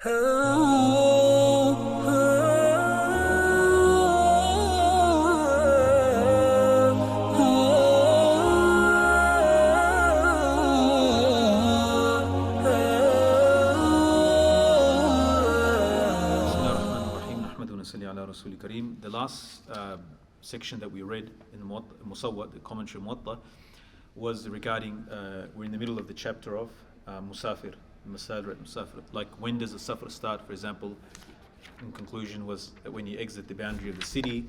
The last section that we read in the Muswwa, the commentary Muwatta, was regarding, we're in the middle of the chapter of Musafir, Musafir. Like, when does the safar start, for example? In conclusion was that when you exit the boundary of the city,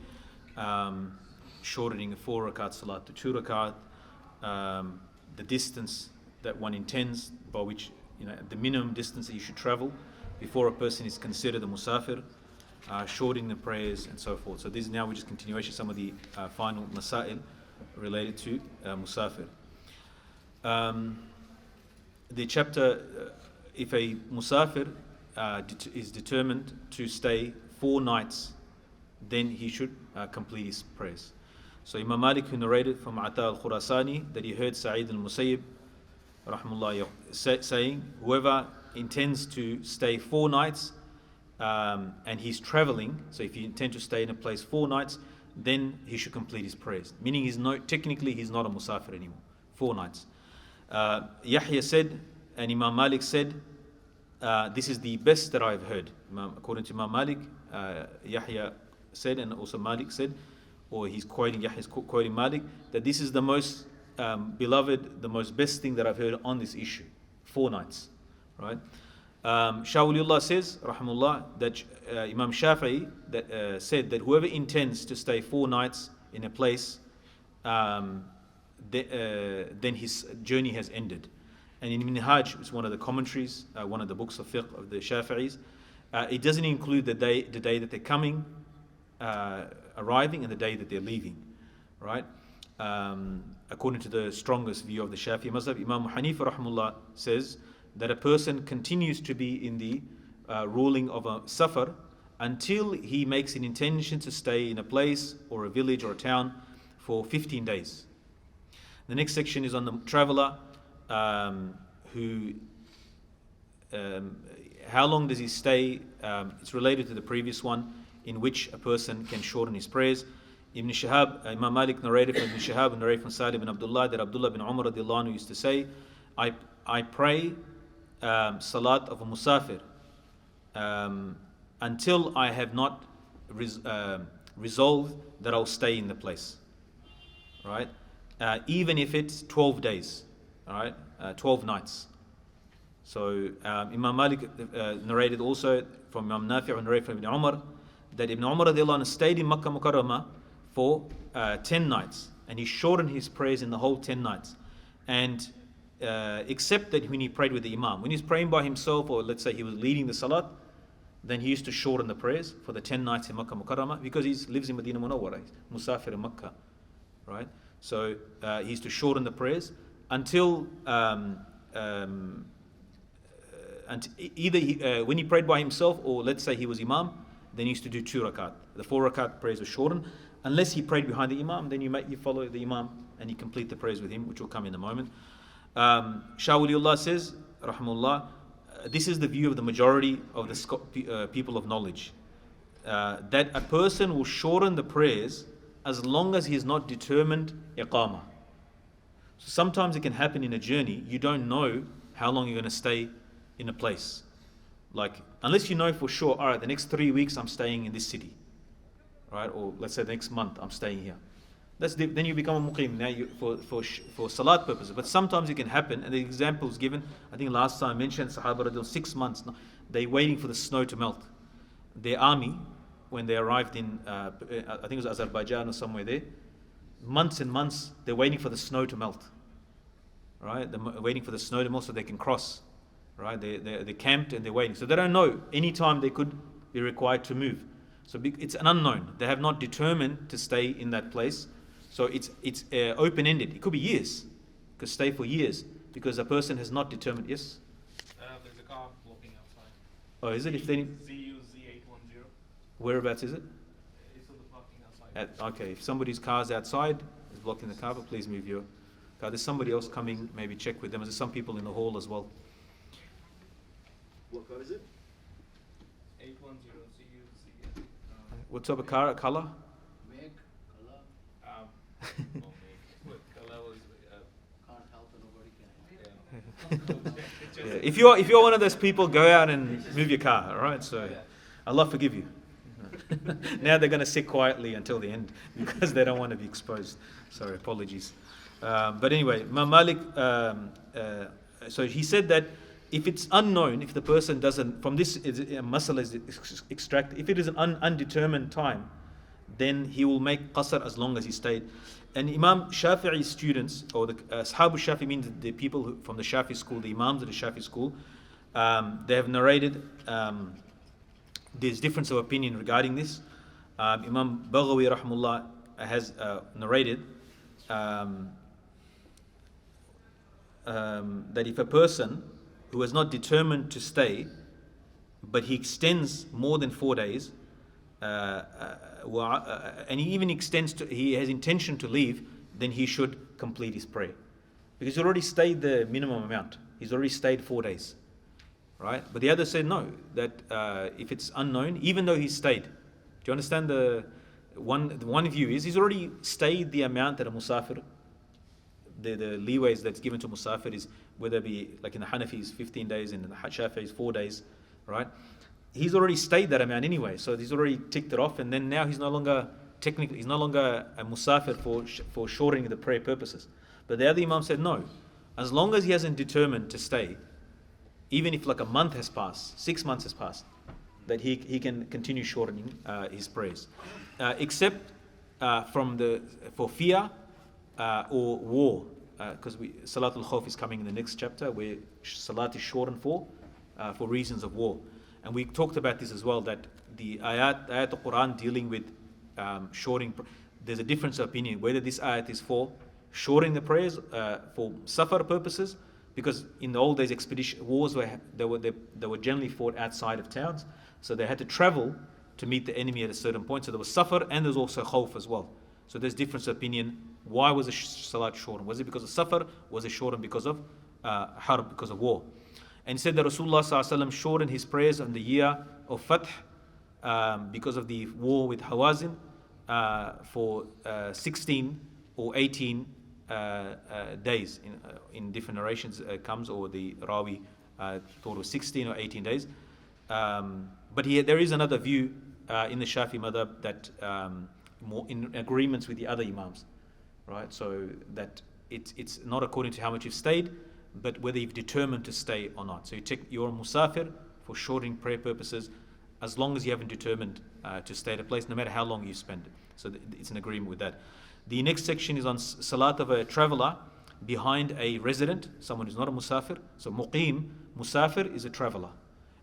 shortening a 4 rakat salat to 2 rakat, the distance that one intends, by which, the minimum distance that you should travel before a person is considered a musafir, shortening the prayers and so forth. So this is now just continuation of some of the final masail related to musafir. The chapter, if a musafir is determined to stay 4 nights, then he should complete his prayers. So Imam Malik, who narrated from Ata al-Khurasani that he heard Sa'id al-Musayyib Rahimahullah saying, whoever intends to stay 4 nights and he's traveling, so if you intend to stay in a place 4 nights, then he should complete his prayers. Meaning technically he's not a musafir anymore. 4 nights. Yahya said, and Imam Malik said, this is the best that I've heard. According to Imam Malik, Yahya said, and also Malik said, or Yahya's quoting Malik, that this is the most beloved, the most best thing that I've heard on this issue. 4 nights, right? Shah Waliullah says, Rahimahullah, that Imam Shafi'i said that whoever intends to stay 4 nights in a place, then his journey has ended. And in Minhaj, which is one of the commentaries, one of the books of fiqh of the Shafi'is, it doesn't include the day that they're coming, arriving, and the day that they're leaving, right? According to the strongest view of the Shafi'i mazhab, Imam Hanifa Rahimahullah says that a person continues to be in the ruling of a safar until he makes an intention to stay in a place or a village or a town for 15 days. The next section is on the traveler, who, how long does he stay? It's related to the previous one, in which a person can shorten his prayers. Ibn Shihab, Imam Malik narrated from Ibn Shihab and narrated from Sa'id ibn Abdullah that Abdullah bin Umar radiallahu anhu used to say, I pray salat of a musafir until I have not resolved that I'll stay in the place, right? Even if it's 12 days, all right, 12 nights. So Imam Malik narrated also from Imam Nafi' and narrated from Ibn Umar that Ibn Umar radiallahu anhu stayed in Makkah Mukarramah for 10 nights, and he shortened his prayers in the whole 10 nights. And except that when he prayed with the Imam, when he's praying by himself, or let's say he was leading the salat, then he used to shorten the prayers for the 10 nights in Makkah Mukarramah, because he lives in Madinah Munawwarra, Musafir in Makkah, right? So he used to shorten the prayers until either when he prayed by himself, or let's say he was Imam, then he used to do 2 rakat. The 4 rakat prayers were shortened. Unless he prayed behind the Imam, then you follow the Imam and you complete the prayers with him, which will come in a moment. Shah Waliullah says, Rahimahullah, this is the view of the majority of the people of knowledge, that a person will shorten the prayers as long as he is not determined iqamah. So sometimes it can happen in a journey, you don't know how long you're going to stay in a place. Like, unless you know for sure, all right, the next 3 weeks I'm staying in this city, right? Or let's say the next month I'm staying here. Then you become a muqim now for salat purposes. But sometimes it can happen, and the example is given, I think last time I mentioned Sahaba radiallahu 6 months, they're waiting for the snow to melt. Their army, when they arrived in, I think it was Azerbaijan or somewhere there, months and months, they're waiting for the snow to melt. Right? They're waiting for the snow to melt so they can cross. Right? They're camped and they're waiting. So they don't know any time they could be required to move. So it's an unknown. They have not determined to stay in that place. So it's open-ended. It could be years. It could stay for years because a person has not determined. Yes? There's a car blocking outside. Oh, is it? If they ZU810. Whereabouts is it? It's on the parking outside. Okay. If somebody's car's outside is blocking the car, but please move your car. There's somebody else coming. Maybe check with them. There's some people in the hall as well. What car is it? 810 CUZ. What type of color? Make, color, What color was can't help it, nobody can. Yeah. If you're one of those people, go out and move your car. All right. So Allah forgive you. Now they're going to sit quietly until the end because they don't want to be exposed. Sorry, apologies. But anyway, Imam Malik. So he said that if it's unknown, if the person doesn't, from this masala is extracted, if it is an undetermined time, then he will make qasr as long as he stayed. And Imam Shafi'i's students, or the Ashabu Shafi means the people from the Shafi school, the Imams of the Shafi school, they have narrated there's difference of opinion regarding this. Imam Baghawi Rahimahullah has narrated that if a person who is not determined to stay, but he extends more than 4 days, and he even extends to, he has intention to leave, then he should complete his prayer. Because he already stayed the minimum amount. He's already stayed 4 days. Right? But the other said no, that if it's unknown, even though he stayed. Do you understand the one view is he's already stayed the amount that a musafir, the leeways that's given to musafir is, whether it be like in the Hanafis 15 days, in the Shafi'is 4 days, right? He's already stayed that amount anyway, so he's already ticked it off, and then now he's no longer technically, he's no longer a musafir for shortening the prayer purposes. But the other Imam said no, as long as he hasn't determined to stay, even if like a month has passed, 6 months has passed, that he can continue shortening his prayers, except for fear or war, because Salatul Khawf is coming in the next chapter, where Salat is shortened for reasons of war. And we talked about this as well, that the ayat of Quran dealing with shortening, there's a difference of opinion whether this ayat is for shortening the prayers for safar purposes, because in the old days expedition wars they were generally fought outside of towns, so they had to travel to meet the enemy at a certain point. So there was safar and there was also khawf as well. So there's difference of opinion. Why was the salat shortened? Was it because of safar? Was it shortened because of harb, because of war? And he said that Rasulullah ﷺ shortened his prayers on the year of Fath because of the war with Hawazin for 16 or 18 days. In different narrations comes, or the Rawi thought it was 16 or 18 days. But there is another view in the Shafi madhab that more in agreements with the other Imams, right? So that it's not according to how much you've stayed, but whether you've determined to stay or not. So you're a musafir for shortening prayer purposes, as long as you haven't determined to stay at a place, no matter how long you spend. So it's an agreement with that. The next section is on salat of a traveler behind a resident, someone who's not a musafir. So muqim, musafir is a traveler.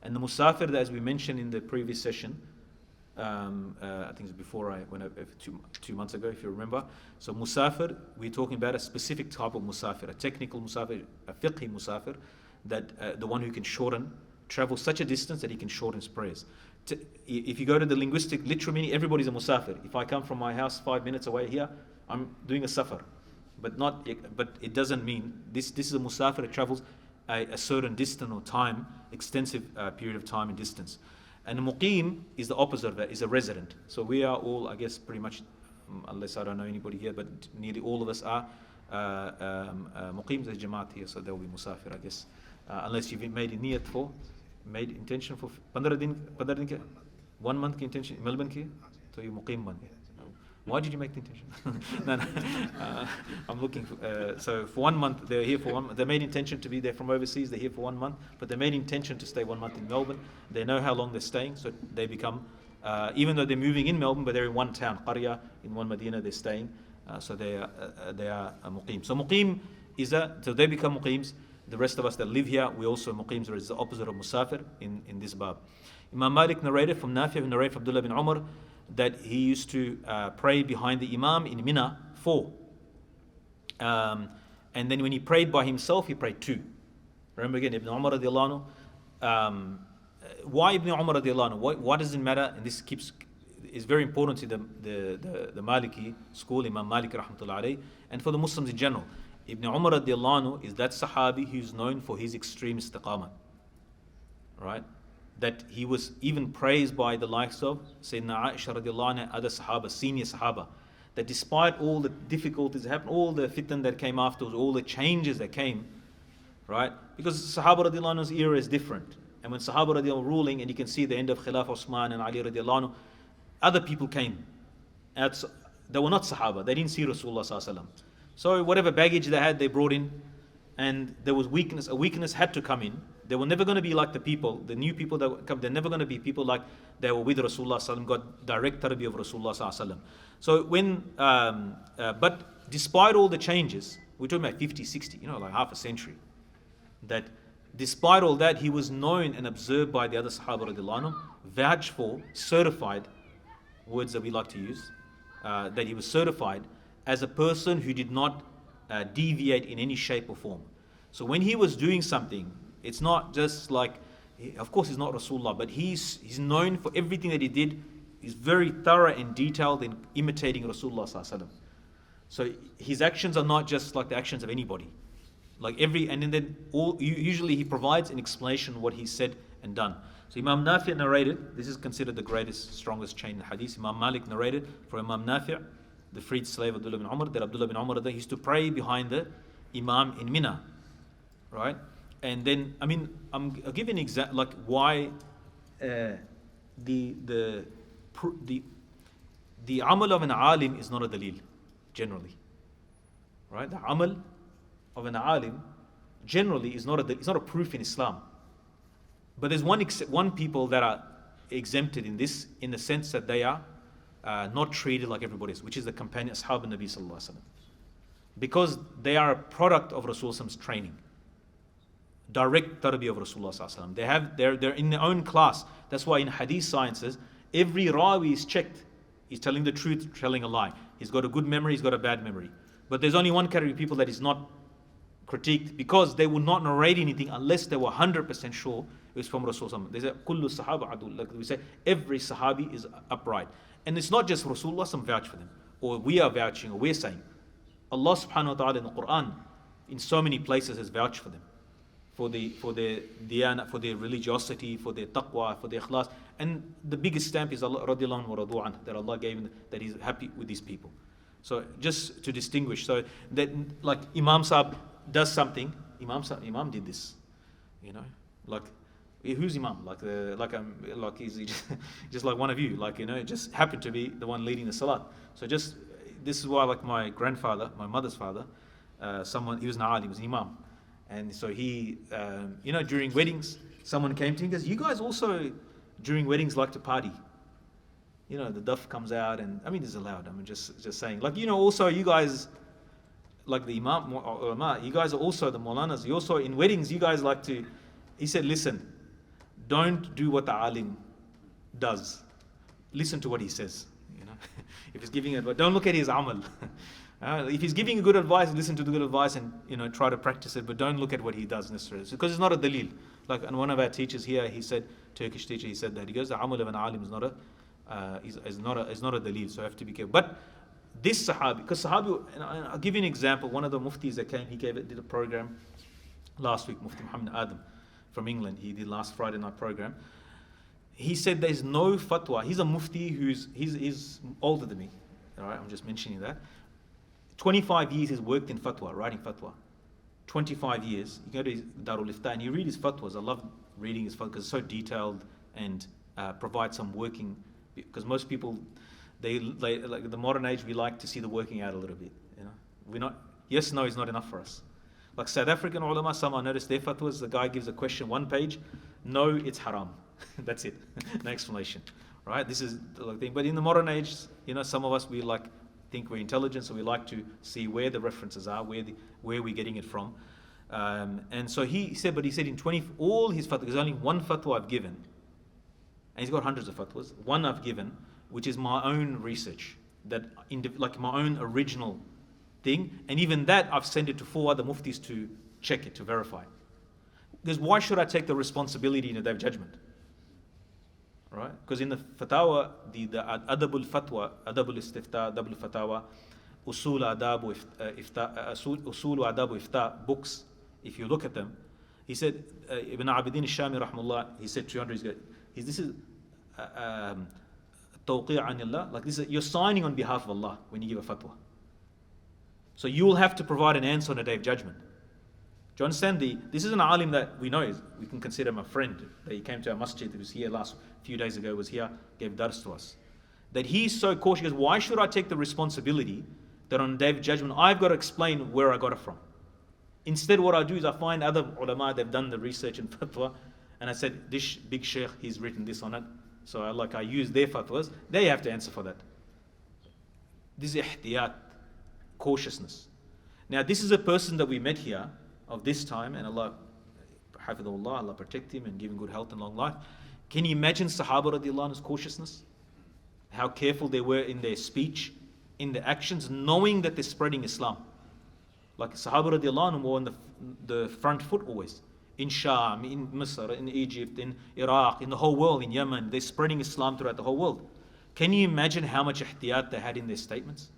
And the musafir, as we mentioned in the previous session, I think it's before I went over 2 months ago, if you remember. So musafir, we're talking about a specific type of musafir, a technical musafir, a fiqhi musafir, that the one who can travel such a distance that he can shorten his prayers. If you go to the linguistic literal meaning, everybody's a musafir. If I come from my house 5 minutes away here, I'm doing a safar. But it doesn't mean, this is a musafir that travels a certain distance or time, extensive period of time and distance. And a muqim is the opposite of that, is a resident. So we are all, I guess, pretty much, unless I don't know anybody here, but nearly all of us are muqims as jamaat here, so they'll be musafir, I guess. Unless you've made intention for 15 din, 1 month ki intention, Melbourne ki, so you muqim ban. Why did you make the intention? No. I'm looking for, so for 1 month, they're here for 1 month. They made intention to be there from overseas, they're here for 1 month, but they made intention to stay 1 month in Melbourne. They know how long they're staying, so they become, even though they're moving in Melbourne, but they're in one town, Qarya, in one Medina, they're staying, so they are a muqim. So muqim so they become muqims. The rest of us that live here, we also muqims, or is the opposite of musafir in this bab. Imam Malik narrated from Nafi, who narrated from Abdullah bin Umar, that he used to pray behind the Imam in Mina 4. And then when he prayed by himself, he prayed 2. Remember again, Ibn Umar radiallahu anhu. Why Ibn Umar radiallahu anhu? Why does it matter? And this is very important to the Maliki school, Imam Malik rahmatullah alayhi, and for the Muslims in general. Ibn Umar radiallahu anhu is that Sahabi who's known for his extreme istiqamah. Right? that he was even praised by the likes of Sayyidina Aisha radiallahu anha, other Sahaba, senior Sahaba, that despite all the difficulties that happened, all the fitna that came afterwards, all the changes that came, right? Because Sahaba radiallahu anhu's era is different. And when Sahaba radiallahu anhu ruling, and you can see the end of Khilaf Osman and Ali radiallahu anhu, other people came. They were not Sahaba. They didn't see Rasulullah sallallahu alaihi wasallam. So whatever baggage they had, they brought in. And there was weakness. A weakness had to come in. They were never going to be like the people, the new people that would come. They're never going to be people like they were with Rasulullah sallallahu alaihi wasallam, got direct tarbiyah of Rasulullah sallallahu alaihi wasallam. So when, but despite all the changes, we're talking about 50, 60, like half a century, that despite all that, he was known and observed by the other Sahaba radiallahu anhu, vouched for, certified, words that we like to use, that he was certified as a person who did not deviate in any shape or form. So when he was doing something, it's not just like, of course he's not Rasulullah, but he's known for everything that he did. He's very thorough and detailed in imitating Rasulullah sallallahu alaihi wasallam. So his actions are not just like the actions of anybody. Usually he provides an explanation of what he said and done. So Imam Nafi' narrated, this is considered the greatest, strongest chain in Hadith. Imam Malik narrated for Imam Nafi', the freed slave Abdullah bin Umar, that Abdullah bin Umar used to pray behind the Imam in Mina, right? And then, I'll give you an example, like why the amal of an alim is not a dalil, generally, right? The amal of an alim generally is not a proof in Islam. But there's one people that are exempted in this, in the sense that they are not treated like everybody else, which is the companion ashab of Nabi sallallahu alaihi wasallam, because they are a product of Rasulullah's training, direct tarbiyah of Rasulullah sallallahu alaihi wasallam. They're in their own class. That's why in Hadith sciences, every rawi is checked. He's telling the truth, telling a lie. He's got a good memory, he's got a bad memory. But there's only one category of people that is not critiqued, because they will not narrate anything unless they were 100% sure it was from Rasulullah. They say, Kullu sahaba adul. Like we say, every sahabi is upright. And it's not just Rasulullah, some vouch for them, or we are vouching, or we're saying. Allah subhanahu wa ta'ala in the Quran, in so many places, has vouched for them, for their diyana, for their religiosity, for their taqwa, for their ikhlas. And the biggest stamp is Allah radiallahu anhu wa radu anhu, that Allah gave him, that He's happy with these people. So just to distinguish, so that like Imam Sahib does something, Imam did this, like who's Imam? Like he's just like one of you, just happened to be the one leading the salat. So this is why, like my grandfather, my mother's father, he was an alim, he was an Imam. And so he, during weddings, someone came to him and goes, you guys also, during weddings, like to party. The duff comes out, and it's allowed. Just saying. Also you guys, like the Imam, you guys are also the Mawlanas. You also, in weddings, you guys like to, he said, listen, don't do what the alim does. Listen to what he says. If he's giving advice, don't look at his amal. If he's giving good advice, listen to the good advice and try to practice it, but don't look at what he does necessarily, because it's not a dalil. Like, and one of our teachers here, he said, Turkish teacher, he said that, he goes, the amal of an alim is not a dalil, so you have to be careful. But this sahabi, because sahabi, and I'll give you an example. One of the muftis that came, did a program last week, Mufti Muhammad Adam from England. He did last Friday night program. He said there's no fatwa. He's a mufti he's older than me. All right, I'm just mentioning that. 25 years he's worked in fatwa, writing fatwa. 25 years. You go to his Darul and you read his fatwas. I love reading his fatwas because it's so detailed and provides some working. Because most people, they like the modern age, we like to see the working out a little bit. We're not. Yes, no is not enough for us. Like South African ulama, some I noticed their fatwas. The guy gives a question, one page. No, it's haram. That's it. No explanation. Right? This is the thing. But in the modern age, some of us we think we're intelligent, so we like to see where the references are, where we're getting it from. And so he said in all his fatwas, there's only one fatwa I've given, and he's got hundreds of fatwas. One I've given, which is my own research, like my own original thing, and even that I've sent it to 4 other muftis to check it, to verify. Because why should I take the responsibility in a day of judgment? Right? Because in the Fatawa, the Adabul Fatwa, Adabul Istifta, Adabul Fatawa, Usul Adabu Ifta books, if you look at them, He said, Ibn Abidin al-Shami Rahimahullah, he said 200 years ago, this is tawqi' anillah, like this is, you're signing on behalf of Allah when you give a fatwa. So you will have to provide an answer on a day of judgment. Do you understand? This is an alim that we know, we can consider him a friend. That he came to our masjid, he was here last few days ago, was here, gave dars to us. That he's so cautious, he goes, why should I take the responsibility that on the day of judgment I've got to explain where I got it from? Instead, what I do is I find other ulama, they've done the research in fatwa, and I said, this big sheikh, he's written this on it. So I use their fatwas, they have to answer for that. This is ihtiyat, cautiousness. Now this is a person that we met here of this time, and Allah, hafidhullah, Allah protect him and give him good health and long life. Can you imagine Sahaba radiallahu anhu's cautiousness? How careful they were in their speech, in their actions, knowing that they're spreading Islam. Like Sahaba radiallahu anhu were on the front foot always. In Sham, in Misr, in Egypt, in Iraq, in the whole world, in Yemen, they're spreading Islam throughout the whole world. Can you imagine how much ihtiyat they had in their statements?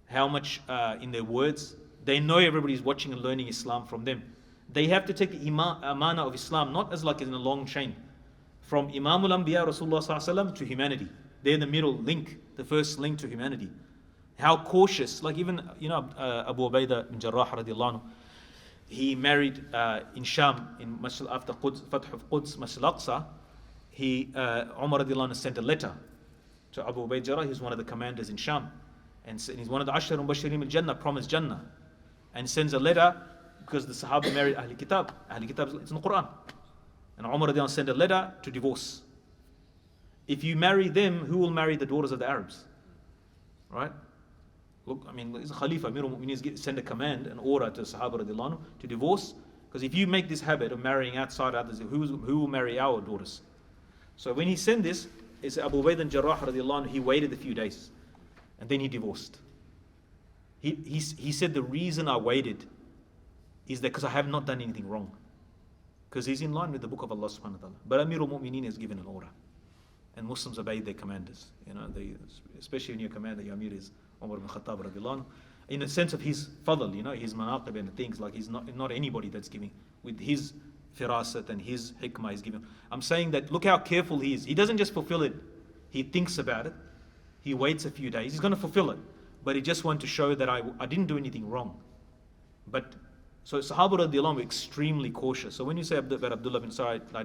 How much in their words? They know everybody's watching and learning Islam from them. They have to take the amana of Islam, not as like in a long chain. From Imam al-Anbiya, Rasulullah sallallahu alaihi wasallam, to humanity. They're the middle link, the first link to humanity. How cautious, like even, Abu Ubaidah bin Jarrah radiallahu anhu, he married in Sham, in after Fath of Quds, Masjid al-Aqsa, Umar radiallahu anhu sent a letter to Abu Ubaidah Jarrah. He's one of the commanders in Sham. And he's one of the Ashar Mubashirin al-Jannah, promised Jannah. And sends a letter because the Sahaba married Ahli Kitab. Ahli Kitab, it's in the Quran. And Umar radiallahu anhu sent a letter to divorce. If you marry them, who will marry the daughters of the Arabs? Right? Look, I mean, it's a Khalifa, Amir al-Mu'mineen, send a command, an order to Sahaba radiallahu anhu to divorce. Because if you make this habit of marrying outside others, who will marry our daughters? So when he sent this, it's Abu Ubaidah bin Jarrah radiallahu anhu, he waited a few days. And then he divorced. He said, the reason I waited is that because I have not done anything wrong. Because he's in line with the book of Allah subhanahu wa ta'ala. But Amir al-Mu'mineen has given an order. And Muslims obeyed their commanders. Especially when your commander, your Amir is Umar ibn Khattab radiallahu anhu. In the sense of his fadl, his manaqib and things, like he's not anybody that's giving. With his firasat and his hikmah he's giving. I'm saying that look how careful he is. He doesn't just fulfill it. He thinks about it. He waits a few days. He's going to fulfill it. But he just wants to show that I didn't do anything wrong. But so Sahaba radiallahu anhu were extremely cautious. So when you say about Abdullah bin Sa'id, I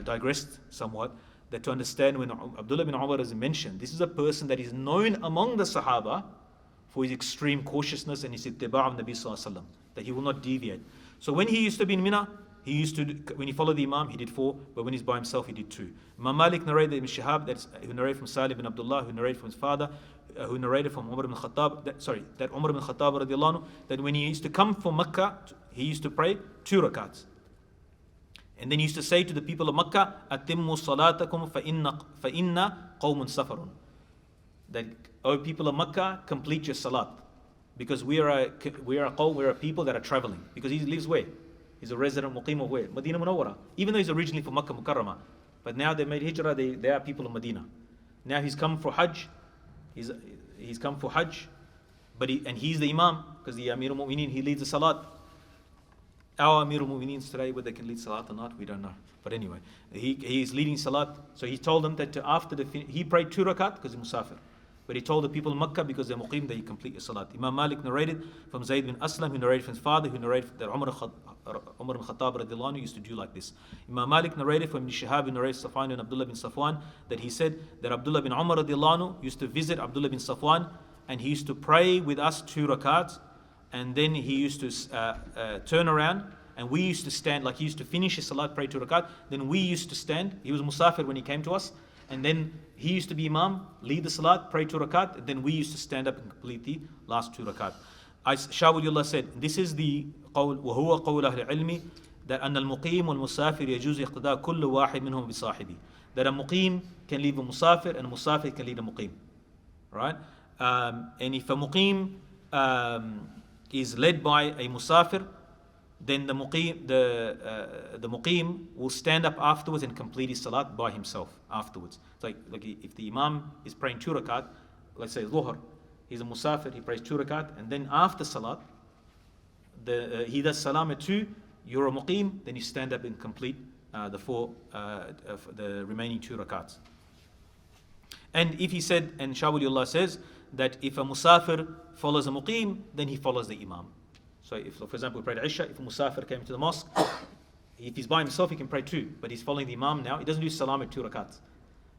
digressed somewhat, that to understand when Abdullah bin Umar is mentioned, this is a person that is known among the Sahaba for his extreme cautiousness and his ittiba' of Nabi sallallahu alaihi wasallam, that he will not deviate. So when he used to be in Mina, when he followed the Imam, he did 4, but when he's by himself, he did 2. Imam Malik narrated Ibn Shihab, who narrated from Salih bin Abdullah, who narrated from his father, who narrated from Umar ibn Khattab, that Umar ibn Khattab radiallahu anhu, that when he used to come from Makkah, he used to pray 2 rakats. And then he used to say to the people of Makkah, Atimmu salatakum fa inna qawmun safarun. That, O people of Makkah, complete your salat. Because we are a people that are traveling. Because he lives where? He's a resident muqim of where? Madinah Munawwarra. Even though he's originally from Makkah Mukarramah. But now they made Hijra, they are people of Medina. Now he's come for Hajj. He's come for Hajj. And he's the Imam, because the Amir al-Mu'mineen, he leads the Salat. Our Amir al-Mu'mineen today, whether they can lead Salat or not, we don't know. But anyway, he is leading Salat. So he told them that he prayed 2 rakat because he's Musafir. But he told the people of Makkah, because they're muqim, that he complete your salat. Imam Malik narrated from Zayd bin Aslam, who narrated from his father, who narrated that Umar ibn Khattab radiallahu anhu used to do like this. Imam Malik narrated from Ibn Shihab, who narrated Safwan and Abdullah bin Safwan, that he said that Abdullah bin Umar radiallahu anhu used to visit Abdullah bin Safwan, and he used to pray with us 2 rakats, and then he used to turn around, and we used to stand, like he used to finish his salat, pray 2 rakat, then we used to stand. He was Musafir when he came to us, and then he used to be Imam, lead the Salat, pray 2 rakat, and then we used to stand up and complete the last 2 rakat. Shah Waliullah said, this is the qawl, وَهُوَ قَوْلَ أَهْلِ الْعِلْمِ, that أَنَّ الْمُقِيمُ وَالْمُسَافِرِ يَجُوزُ اِقْتِدَاءُ كُلُّ وَاحِدٍ مِنْهُمْ بِصَاحِبِهِ. That a muqim can lead a musafir, and a musafir can lead a muqim. Right? And if a muqim is led by a musafir, then the muqim will stand up afterwards and complete his salat by himself afterwards. It's like if the Imam is praying 2 rakat, let's say Dhuhr, he's a musafir, he prays 2 rakat, and then after salat, he does salam at 2, you're a muqim, then you stand up and complete the remaining 2 rakats. And if he said, and Shah Waliullah says, that if a musafir follows a muqim, then he follows the imam. So if, for example, we prayed Isha, if a musafir came to the mosque, if he's by himself, he can pray 2, but he's following the imam now. He doesn't do salam at 2 rakats.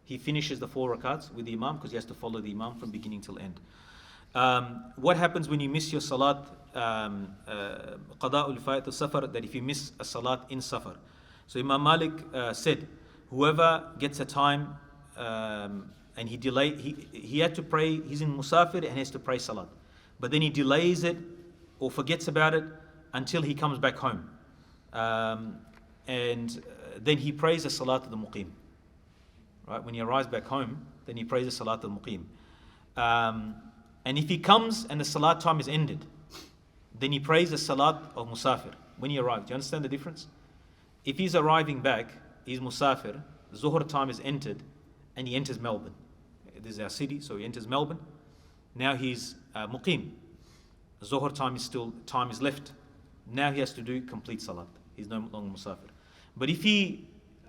He finishes the 4 rakats with the imam because he has to follow the imam from beginning till end. What happens when you miss your salat, qada'ul fayat safar, that if you miss a salat in safar? So Imam Malik said, whoever gets a time and he had to pray, he's in musafir and has to pray salat, but then he delays it or forgets about it until he comes back home. And then he prays the salat of the muqim. Right? When he arrives back home, then he prays the salat of the muqim. And if he comes and the salat time is ended, then he prays the salat of musafir when he arrives. Do you understand the difference? If he's arriving back, he's musafir, zuhr time is entered, and he enters Melbourne. This is our city, so he enters Melbourne. Now he's muqim. Zuhr time is left. Now he has to do complete salat. He's no longer musafir. But if he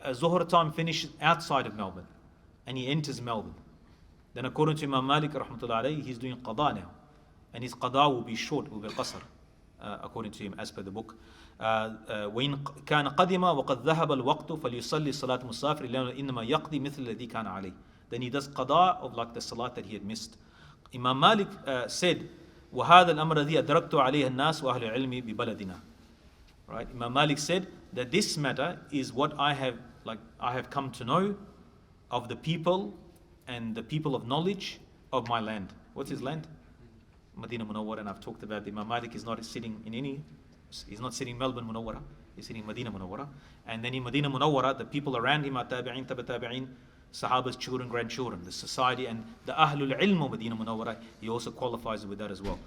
zuhr time finishes outside of Melbourne and he enters Melbourne, then according to Imam Malik rahmatullah alayhi, he's doing qada now, and his qada will be short, will be qasr, according to him, as per the book. وإن كان قدم وقد ذهب الوقت فليصلي صلاة مسافر لأنه إنما يقضي مثل الذي كان عليه. Then he does qada of like the salat that he had missed. Imam Malik said, وهذا الأمر الذي أدركت عليه الناس وأهل العلم ببلدنا. Right? Imam Malik said that this matter is what I have come to know of the people and the people of knowledge of my land. What's his land? Madinah Munawwarra, and I've talked about Imam Malik is not sitting in Melbourne Munawwarra, he's sitting in Madinah Munawwarra. And then in Madinah Munawwarra, the people around him are tabi'in, tabi'in, Sahaba's children, grandchildren, the society, and the Ahlul Ilm of Madinah Munawwarra, he also qualifies with that as well.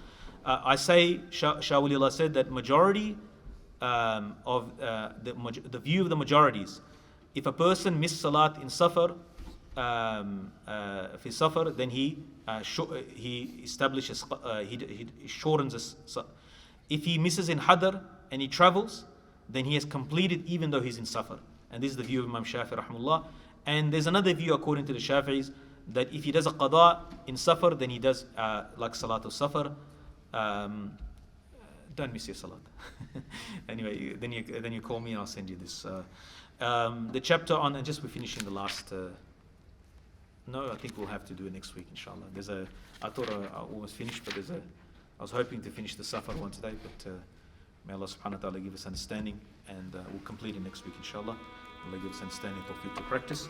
I say, Shah Waliullah said that majority of the view of the majorities, if a person missed salat in safar, fi safar, then he establishes, he shortens. If he misses in hadar and he travels, then he has completed even though he's in safar. And this is the view of Imam Shafi'i rahimahullah. And there's another view according to the Shafi'is that if he does a qada in safar, then he does like salat of safar. Don't miss your salat. Anyway, then you call me and I'll send you this. The chapter on, and just we're finishing the last. No, I think we'll have to do it next week, inshallah. I thought I almost finished, but I was hoping to finish the safar one today, but may Allah subhanahu wa ta'ala give us understanding, and we'll complete it next week, inshallah. Allah give us understanding, tawfiq to practice.